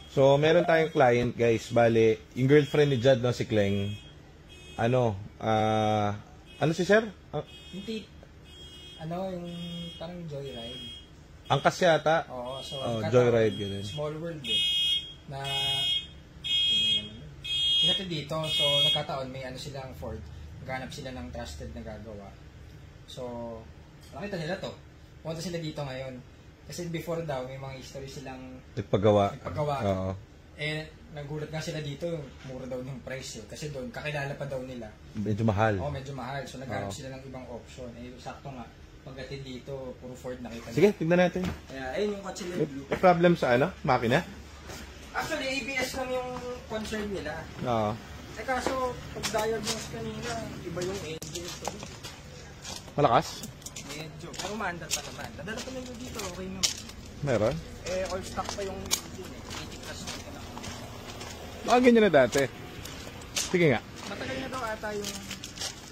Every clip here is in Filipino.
So, meron tayong client, guys. Bale, yung girlfriend ni Jad, no, si Kleng. Ano si sir? Hindi, yung parang joyride. Angkas yata. Oo, so joyride, ganun. Small world na hinati dito. So, nagkataon, may silang Ford. Naghanap sila ng trusted na gagawa. So, nakita nila to. Pumunta sila dito ngayon. Kasi before daw, may mga history silang Nagpagawa. Oo. Nagulat nga sila dito, mura daw yung price kasi doon, kakilala pa daw nila. Medyo mahal. Oo, medyo mahal. So, naghanap sila ng ibang option. Sakto nga, pagdating dito, puro Ford nakita nila. Sige, tignan natin. Ayun yung kotse nila blue. May problem sa makina? Actually, ABS lang yung concern nila. Oo. Kaso, pag-diagnose kanina, iba yung engine ito. Malakas? Medyo. Pero maandar pa naman. Nadala pa nila dito, okay naman. Meron? All stock pa yung engine 80 plus na ka na. Baka ganyan na dati. Sige nga. Matagal na daw ata yung...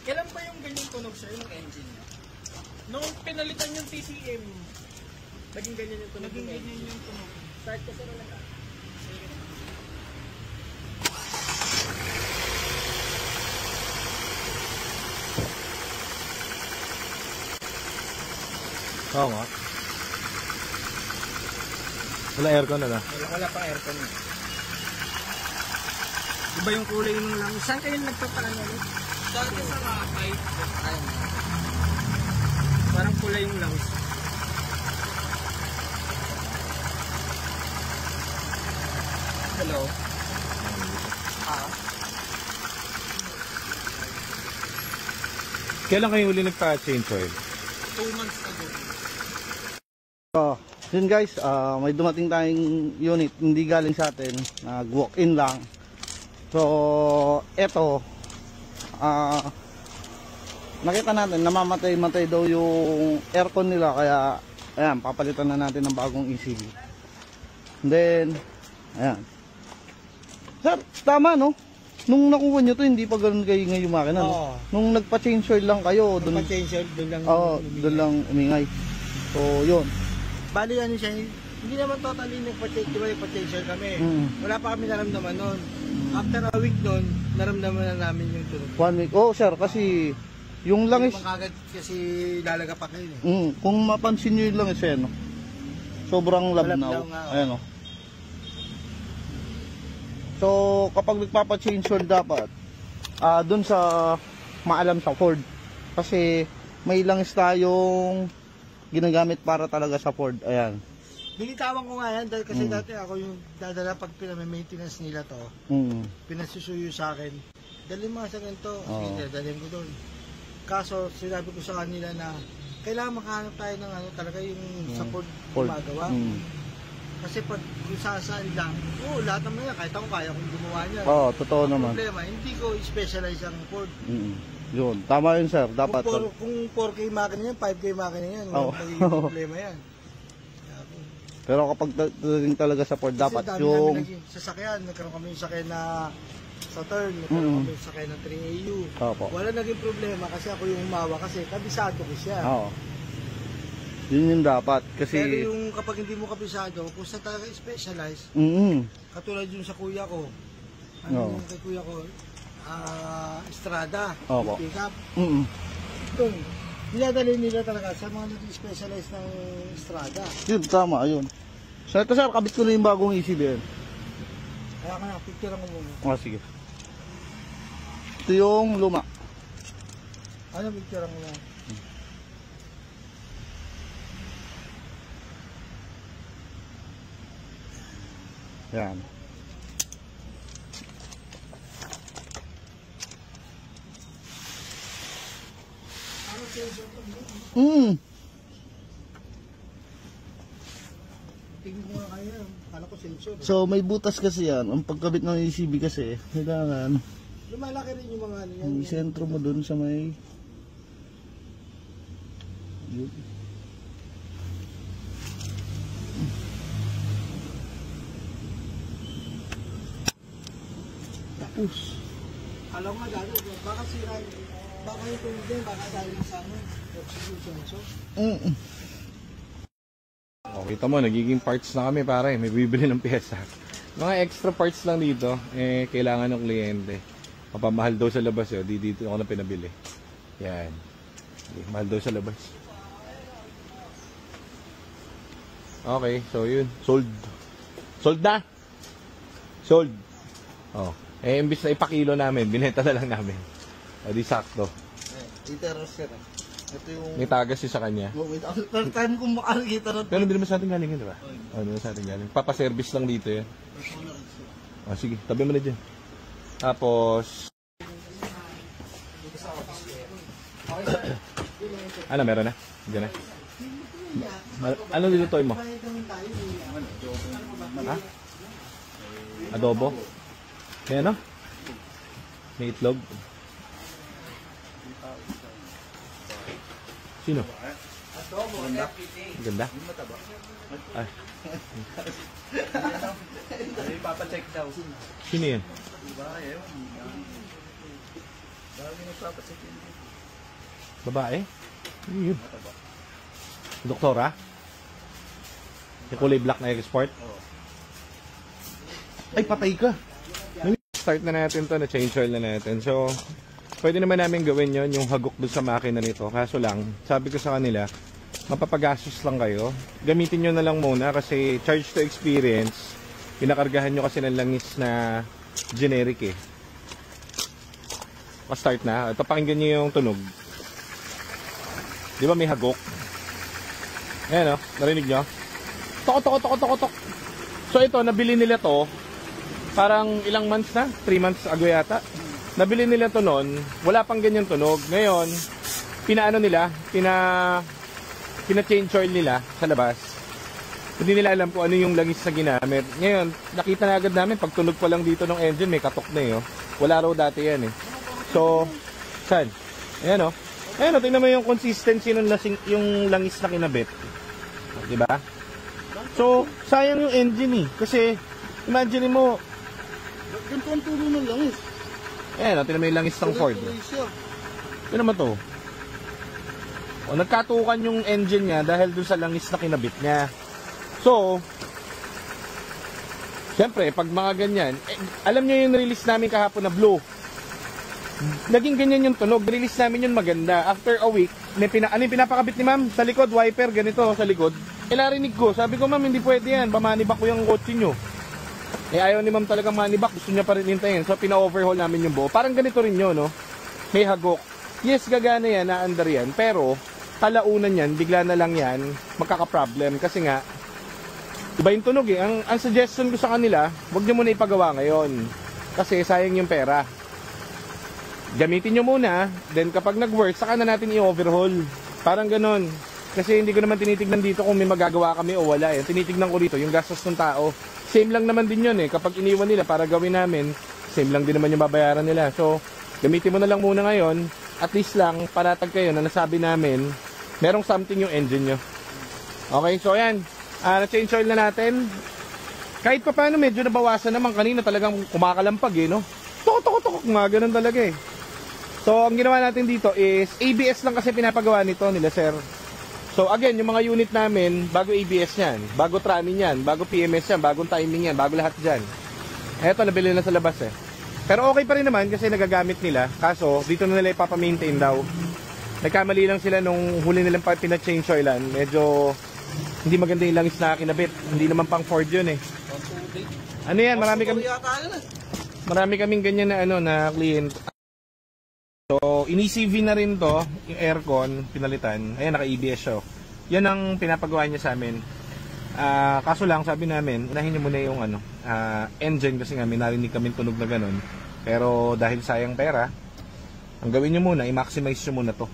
Kailan pa yung ganyan tunog siya, yung engine niya? Nung pinalitan yung TCM, Naging ganyan yung tunog. naging ganyan yung tunog. Start kasi na lang. Oo nga. Wala aircon na. Wala pang aircon. Iba yung kulay ng langis. Saan kayo nagpapaano? Dati sa Rakay. Ayun. Parang kulay yung langis. Hello? Kailan kayo uli nagpa-change oil? 2 months ago. So, yun guys, may dumating tayong unit, hindi galing sa atin, nag-walk-in lang. So, eto, nakita natin, namamatay-matay daw yung aircon nila, kaya, ayan, papalitan na natin ng bagong ECU. And then, ayan. Sir, tama no? Nung nakuha nyo to, hindi pa ganun kayo ngayon makina, no? Nung nagpa-change oil lang kayo, doon lang umingay. So, yun. Bali siya, hindi naman totally nagpa-change, diba nagpa-change oil kami. Wala pa kami naramdaman nun. After a week nun, naramdaman na namin yung tunog. 1 week. Oh, sir, kasi yung langis... Hindi naman kagad kasi lalaga pa kayo kung mapansin nyo yung langis, no? Sobrang labnaw. Ayan, no? So, kapag nagpapa-change oil dapat, dun sa maalam sa Ford. Kasi may langis tayong ginagamit para talaga sa Ford. Ayan. Binitawan ko nga yan dahil kasi dati ako yung dadala pag piname-maintenance nila to. Pinasusuyo sa akin. Dalhin mo sa ganito. Sige, dalhin ko doon. Kaso, sinabi ko sa kanila na kailangan makahanap tayo ng talaga yung sa Ford gumagawa. Kasi pag kung saan lang, lahat naman yan, kahit ako kaya kong gumawa niya. Oo, totoo naman. Problema, hindi ko specialize ang Ford. Yun, tama yun sir, dapat. Kung 4K makina yan, 5K makina yan, magiging problema yan. Pero kapag talaga sa Ford, dapat yung... Sasakyan, nagkaroon kami yung sakyan na Saturn, nagkaroon kami yung sakyan na 3AU. Wala naging problema kasi ako yung umawa kasi kabisado ko siya. Yun yung dapat kasi... Pero yung kapag hindi mo kabisado, kung sa talaga specialize, katulad yung sa kuya ko, yung kay kuya ko, Estrada, pick up. Ito, dinadali nila talaga sa mga nag-specialize ng Estrada. Yun, tama, yun. So ito sir, kabit ko na yung bagong ECB. Kaya ka na, picture mo muna. Sige. Ito yung luma. Ano picture mo muna? Yan. Tingin ko nga kayo, kala ko sensor. So may butas kasi yan. Ang pagkabit ng ECB kasi, kailangan lumalaki rin yung mga yan. Yung sentro mo dun sa may... Yun. Tapos. Alam mo nga gano'n, baka sira, baka yung tunog din, baka dahil sa ano, oxygen sensor. Kita mo, nagiging parts na kami pare. May bibili ng pyesa. Mga extra parts lang dito, eh, kailangan ng kliyente. Mapamahal daw sa labas, eh. Dito ako na pinabili. Yan. Mahal daw sa labas. Okay, so yun. Sold. Sold na! Sold. Oh. Eh, imbis na ipakilo namin, binenta na lang namin. O, di sakto. Iteros sir. Ito yung... May tagas yun sa kanya. Third time kong makakita na. Pero hindi naman sa ating galing yun, di ba? O, hindi naman sa ating galing. Papaservice lang dito yan. O, sige, tabi mo na dyan. Tapos... ano, meron na? Diyan na. Ano nilutoy mo? Ha? Adobo? May ano? May itlog? Sino? Ganda? Ganda? Ay. Papacheck daw. Sino yan? Babae? Ano yun? Doktora? Yung kulay black na export? Ay, patay ka! Start na natin to, na-change oil na natin. So, pwede naman namin gawin yon yung hagok doon sa makina nito. Kaso lang, sabi ko sa kanila, mapapagastos lang kayo. Gamitin nyo na lang muna kasi charge to experience. Pinakargahan nyo kasi ng langis na generic eh. Pa-start na. Ito, pakinggan nyo yung tunog. Di ba may hagok? Ayan o, narinig nyo? Tok, tok, tok, tok, tok. So ito, nabili nila to. Parang ilang months na? 3 months ago yata. Nabili nila to noon, wala pang ganyan tunog. Ngayon, pinaano nila, pina-change oil nila sa labas. Hindi nila alam kung ano yung langis na ginamit. Ngayon, nakita na agad namin, pag tunog pa lang dito ng engine, may katok na eh. Oh. Wala raw dati yan eh. So, saan? Ayan o. Ayan o, tingnan mo yung consistency ng yung langis na kinabit. Diba? So, sayang yung engine eh. Kasi, imagine mo, Ganito ang tulo ng langis. ayan o, tingnan mo yung langis ng Ford. Ito naman to. O, nagkatukan yung engine niya dahil dun sa langis na kinabit niya. So, siyempre, pag mga ganyan, alam niyo yung release namin kahapon na blue. Naging ganyan yung tunog. Release namin yun maganda. After a week, ano yung pinapakabit ni ma'am? Sa likod, wiper, ganito sa likod. Narinig ko. Sabi ko, ma'am, hindi pwede yan. Pamanibak ko yung kotse nyo. Ayaw ni ma'am talagang manibak. Gusto niya pa rin hintayin. So, pina-overhaul namin yung buo. Parang ganito rin yun, no? May hagok. Yes, gagana yan, naandar yan. Pero, kalaunan yan, bigla na lang yan, magkaka-problem. Kasi nga, iba yung tunog eh. Ang suggestion ko sa kanila, huwag nyo muna ipagawa ngayon. Kasi sayang yung pera. Gamitin nyo muna, then kapag nag-work, saka na natin i-overhaul. Parang ganon. Kasi hindi ko naman tinitignan dito kung may magagawa kami o wala eh. Tinitignan ko dito yung gastos ng tao. Same lang naman din yun eh. Kapag iniwan nila para gawin namin, same lang din naman yung babayaran nila. So, gamitin mo na lang muna ngayon. At least lang, panatag kayo na nasabi namin, merong something yung engine nyo. Okay, so ayan. Na-change oil na natin. Kahit pa paano, medyo nabawasan naman. Kanina talagang kumakalampag eh, no? Tok-tok-tok, mga ganun talaga eh. So, ang ginawa natin dito is, ABS lang kasi pinapagawa nito nila, sir. So, again, yung mga unit namin, bago ABS yan, bago trunning yan, bago PMS yan, bagong timing yan, bago lahat dyan. Eto, nabili na sa labas eh. Pero okay pa rin naman kasi nagagamit nila. Kaso, dito na nila ipapamaintain daw. Nagkamali lang sila nung huli nilang pina-change oilan. Medyo, hindi maganda yung langis na kinabit. Hindi naman pang Ford yun eh. Ano yan, marami kaming ganyan na ano, na client. So, in-ECV na rin to, yung aircon, pinalitan. Ayan, naka-EBS siya. Yan ang pinapagawa niya sa amin. Kaso lang, sabi namin, unahin niyo muna yung ano, engine kasi nga may narinig kami tunog na ganun. Pero dahil sayang pera, ang gawin niyo muna, i-maximize niyo muna to.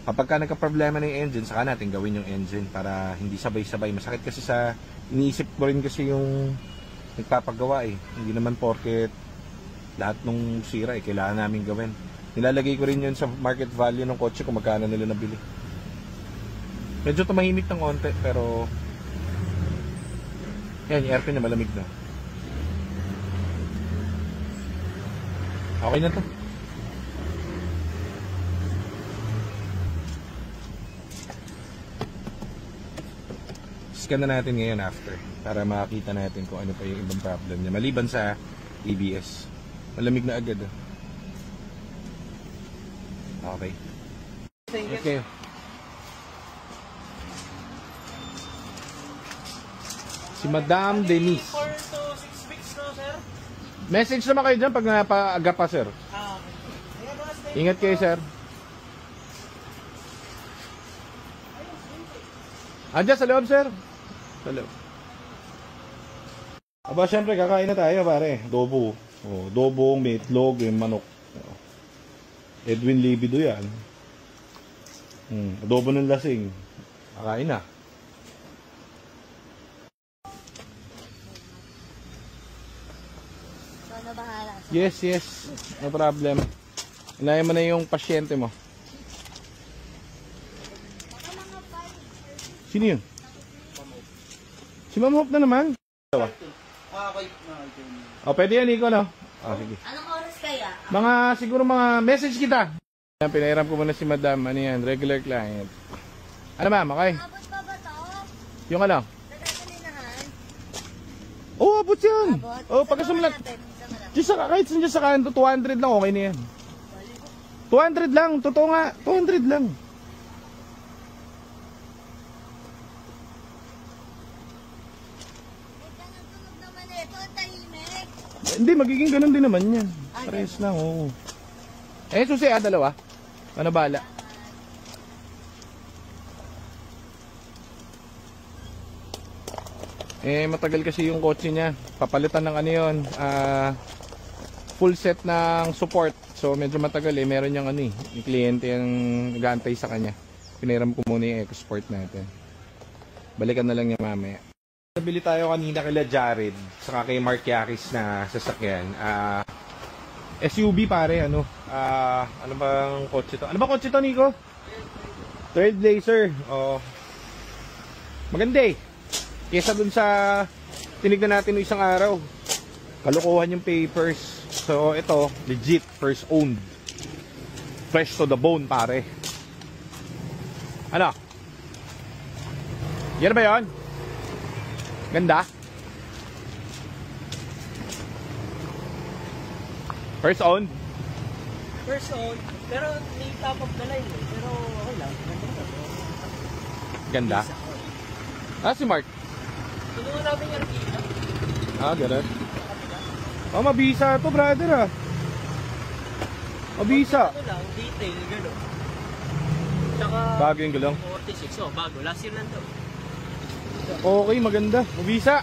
Kapag ka nagka-problema na yung engine, saka natin gawin yung engine para hindi sabay-sabay. Masakit kasi sa, iniisip ko rin kasi yung nagpapagawa eh. Hindi naman porket lahat nung sira eh, kailangan namin gawin. Nilalagay ko rin yun sa market value ng kotse kung magkano nila nabili. Medyo tumahimik ng konti pero yan, yung aircon niya malamig na. Okay na to. Scan na natin ngayon after para makita natin kung ano pa yung ibang problem niya. Maliban sa ABS. Malamig na agad. Okay. Okay. Si Madam Denise. 4 to 6 weeks no, sir? Message naman kayo dyan pag napaaga pa, sir. Ingat kayo, sir. Andiyan sa loob, sir. Sa loob. Aba, syempre, kakain na tayo, pare. Adobo. Oh, adobo, may itlog, may manok. Edwin Libido yan. Adobo ng lasing. Kakain na. Ano bahala? Yes, yes. No problem. Inayin mo na yung pasyente mo. Sino yun? Si Ma'am Hope na naman. O, pwede yan, Nico, no? O, sige. Anong oras kaya? Siguro mga message kita. Yan, pinahiram ko muna si Madam. Ano yan? Regular client. Ano ma'am? Okay? Abot pa ba to? Yung ano? Nagagalinahan? Oo, abot yan. Abot? Oo, pagkasum lang. Natin. Isa mo lang. Diyos sa, kahit saan dyan sa kanto, 200 lang, okay na yan. 200 lang, totoo nga. 200 lang. Ito nagtunog naman ito. Ang tahimik. Hindi, magiging ganun din naman yan. Parehas lang, oo. Susi, dalawa. Ano bala? Matagal kasi yung kotse niya. Papalitan ng ano yun, full set ng support. So, medyo matagal Meron niyang yung kliyente yung nag-aantay sa kanya. Pinahiram ko muna yung EcoSport natin. Balikan na lang niya mamaya. Nabili tayo kanina kila Jared, saka kay Mark Yakis na sasakyan. SUV pare, ano bang kotse to? Ano ba kotse to, Nico? Trailblazer. Oh. Maganda kesa dun sa tinignan natin no isang araw. Kalukuhan yung papers. So ito, legit, first owned. Fresh to the bone, pare. Ano? Yan ba yun? Ganda? First owned? First own, pero may top of the line Pero okay lang. Ganda? Si Mark. Tulungan namin yung kita. Ganun. Mabisa to, brother, Mabisa. Ano lang, detail, gano'n. Tsaka, Bago yung gulong. 46, bago. Last year lang daw. Okay, maganda. Mabisa.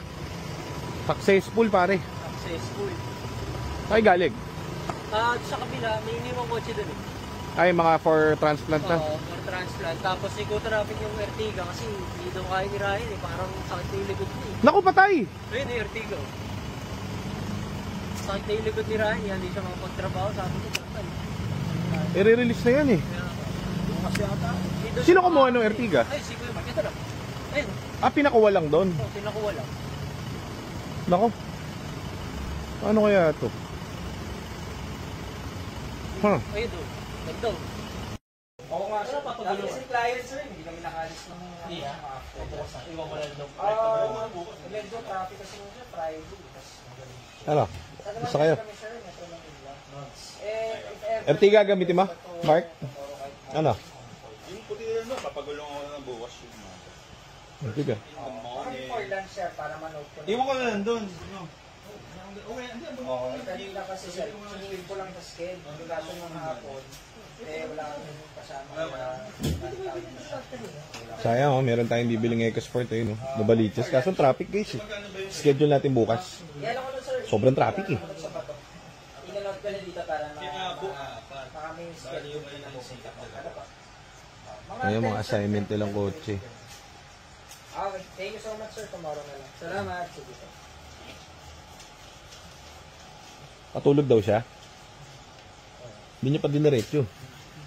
Successful, pare. Successful. Ay, galing. Sa kabila, may iniwang kotse dun Ay, mga for transplant na. Oo, for transplant. Tapos ikutraffic yung Ertiga kasi hindi daw kaya ni Ryan Parang sakit na yung likod niya Naku, patay! Ayun yung Ertiga Sakit na yung likod ni Ryan hindi siya makapagtrabaho. Sabi ko, patay. I-release na yan Bukas yata. Sino kumuha ng Ertiga? Ay, si Kuya Mark. Ito lang. Ayun. Pinakuha lang doon. Pinakuha lang. Nako. Ano kaya ito? Ayun doon. Nagdaw. Oo nga, sir. Papagulong. Kasi client, sir, hindi kami nakalis ng Hindi. Iwan ko lang daw. medyo traffic kasi mo siya, Friday. Ano? Gusto kayo? Kami, sir, Metro Manila. Ertiga gamitin mo? Mark? Ano? Yung puti rin no, papagulong ako ng bukas yung mga. Ertiga. Parang for lunch, sir, para manood ko. Iwan ko na lang doon. Okay, Kanina kasi, sir, sinilip ko lang sa schedule. Kaso ng hapon, wala kami kasama. Sayang, meron tayong bibiling EcoSport Nabaliches. Kaso traffic guys Schedule natin bukas. Yan ako nun, sir. Sobrang traffic Inanood ko na dito para makaming schedule na pupunta ko. Ano pa? Ayun, mga assignment nilang kotse. Okay, thank you so much, sir. Tomorrow na lang. Salamat. Sige, sir. Patulog daw siya. Hindi niya pa diniretso.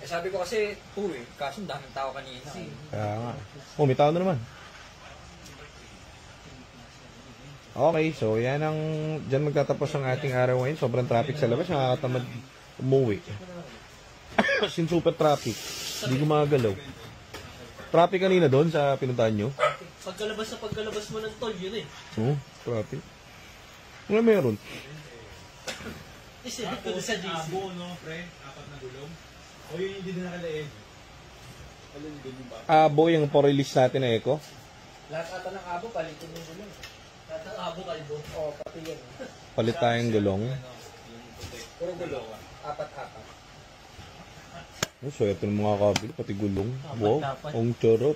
Sabi ko kasi, kaso daming tao kanina. Kaya nga. May tao na naman. Okay, so yan ang dyan magtatapos ang ating araw ngayon. Sobrang traffic sa labas, nakakatamad umuwi. Sin super traffic. Hindi gumagalaw. Traffic kanina doon sa pinuntahan nyo? Pagkalabas mo ng tol, yun eh. Oo, traffic. Ano meron? Isipin ko sa JC. Abo, no, pre? 4 na gulong. O yun yung hindi na nakalaig. Alin din yung ba? Abo yung po-release natin na Eco. Lahat ata ng abo, palitin yung gulong. Lahat ng abo kalbo. Oo, pati yun. Palit tayong gulong. Puro gulong. 4-4. Oh, swerte ng mga kabili, pati gulong. Wow, Dapat. ang charot.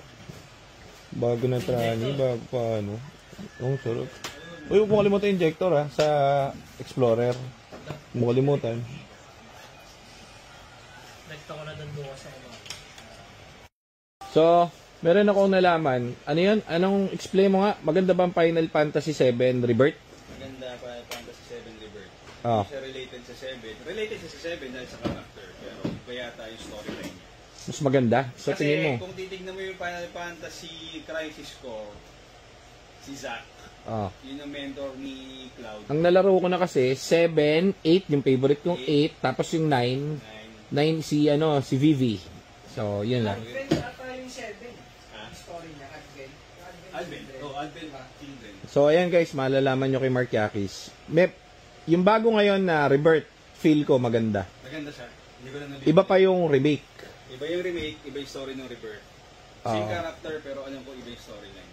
Bago na trani, bago pa ano. Ang charot. Uy, huwag mo kalimutan yung injector ha, sa Explorer. Huwag mo kalimutan. Nagta ko na doon bukas ako mga. So, meron akong nalaman. Ano yun? Anong explain mo nga? Maganda ba ang Final Fantasy 7 Rebirth? Maganda pa Fantasy 7 Rebirth. Ah. Siya related sa 7. Related sa 7 dahil sa character. Pero iba yata yung storyline. Mas maganda? Sa Kasi tingin mo? kung titignan mo yung Final Fantasy Crisis Core, si Zack, Ah. yun ang mentor ni Cloud. Ang nalaro ko na kasi, 7, 8, yung favorite kong 8, tapos yung 9, 9 si, si Vivi. So, yun lang. Advent ata yung 7. Yung story niya, Advent. Advent. Oh, Advent Children. So, ayan guys, malalaman nyo kay Mark Yakis. Yung bago ngayon na Rebirth, feel ko maganda. Maganda siya. Hindi ko na nabibigyan. Iba pa yung remake. Iba yung remake, iba yung story ng Rebirth. Same character, pero alam ko iba yung storyline.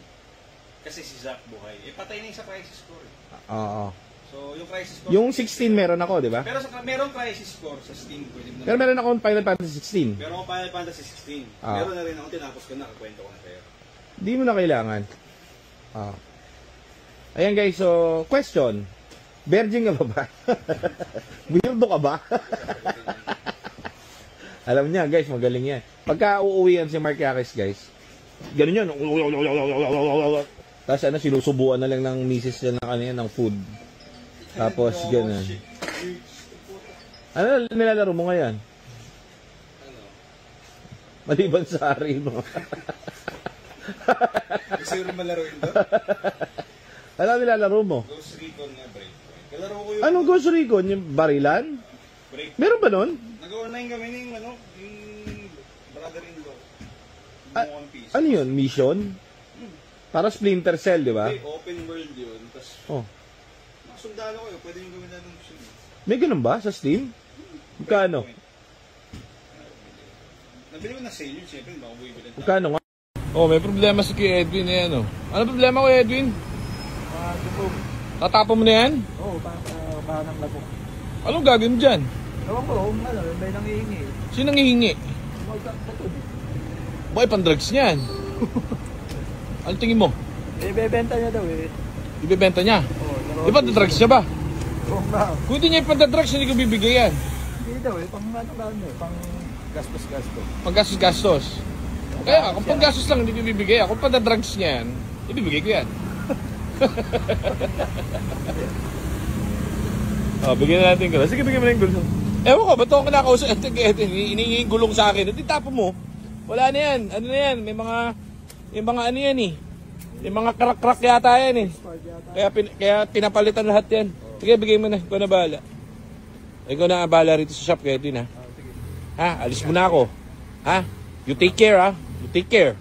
Kasi si Zack buhay. Patay na yung sa Crisis Core. Oo. So, yung Crisis Core... Yung 16 meron ako, di ba? Pero merong Crisis Core sa Steam. Pwede mo na. Pero meron akong Final Fantasy 16. Meron ako Final Fantasy 16. Meron na rin ako, tinapos ko na, kakwento ko na kayo. Di mo na kailangan. Ayan guys, so, question. Virgin ka ba? Weirdo ka ba? Alam niya guys, magaling yan. Pagka uuwi yan si Mark Yakis guys, ganun yun. Tapos sinusubuan na lang ng misis niya ng kanina ng food. Tapos ganun. Ano nilalaro mo ngayon? Ano? Maliban sa hari mo. Gusto rin malaruin to? Ano nilalaro mo? Ghost Recon na Breakpoint. Kalaro ko yung... Anong Ghost Recon? Yung barilan? Breakpoint. Meron ba nun? Nag-online kami ng yung brother-in-law. Yung PC. Ano yun? Mission? Para Splinter Cell, di ba? Okay, open world yun. Tapos, mga sundalo kayo, pwede yung gawin natin mission. May ganun ba sa Steam? Magkano? Nabili ko na sale yun, siyempre, baka bumibili. Magkano nga? Oh, may problema si Kuya Edwin na yan, oh. Ano problema ko, Edwin? Tatapon mo na yan? Oo, parang labo. Anong gagawin mo dyan? Ewan ko, may nangihingi. Sino nangihingi? Boy, pang-drugs niyan. Ano tingin mo? Ibebenta niya daw eh. Ibebenta niya? Oo. Di ba drugs niya ba? Oo nga. Kung hindi niya ipanta-drugs, hindi ko bibigay yan. Hindi daw eh, pang pang gastos-gastos. Paggastos-gastos. Kaya, kung paggastos lang, hindi ko bibigay. Kung panta-drugs niya yan, ibibigay ko yan. Bigyan na natin gulong. Sige, bigyan mo na yung gulong. Ewan ko, ba't ako kinakausap? Inihingi yung gulong sa akin. At itapo mo. Wala na yan. Ano na yan? May mga ano yan eh. May mga crack-crack yata yan eh. Kaya pinapalitan lahat yan. Sige, bigay mo na. Ikaw na bahala. Ikaw na bahala rito sa shop. Kaya din ha. Ha? Alis mo na ako. Ha? You take care ha. You take care.